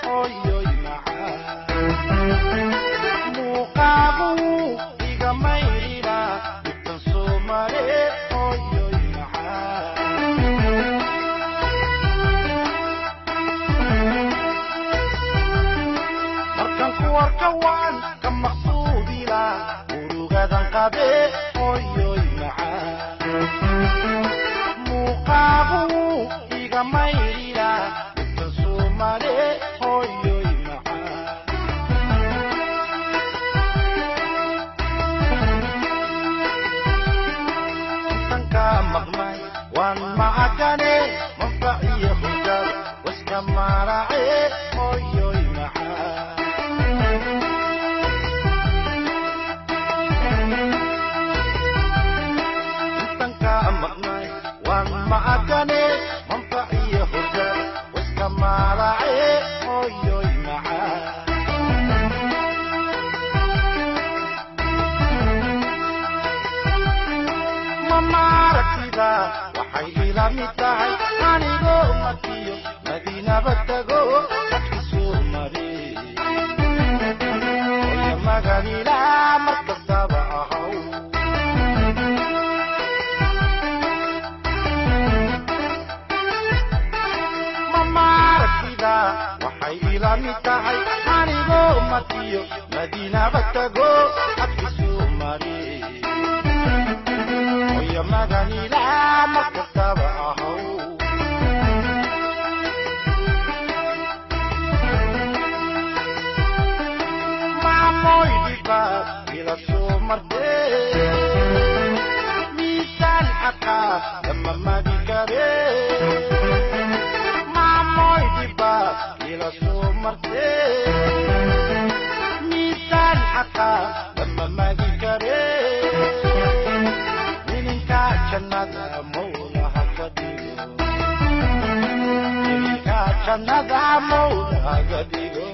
هوي معاه موقعه إيجا ميرينا بتنسو مالي هوي معاه مركان كوار كوان كم مقصودي لا وروغادا قابي هوي معاه موقعه إيجا ميرينا بتنسو مالي هوي معاه تنكا مغماي وان معكاني منفعي خجر واسكما راعي هوي معاه تنكا مغماي وان معكاني منفعي خجر واسكما راعي هوي معاه مماركتها waxay ila mid tahay anigoo markiyo madiinaba tago dadkisuu mari oya maganila markastaba ahaw mamaaragtida waxay ila mid tahay anigoo markiyo madiinaba tago dadkisuu mari oya maganila markastaba ahaw maamoy dhibaad ila soo martee miisaan xaqa lama madi kare maamoy dhibaad ila soo martee miisaan xaqa lama madi kare jannada mawlaha ka dhigo jannada mawlaha ka dhigo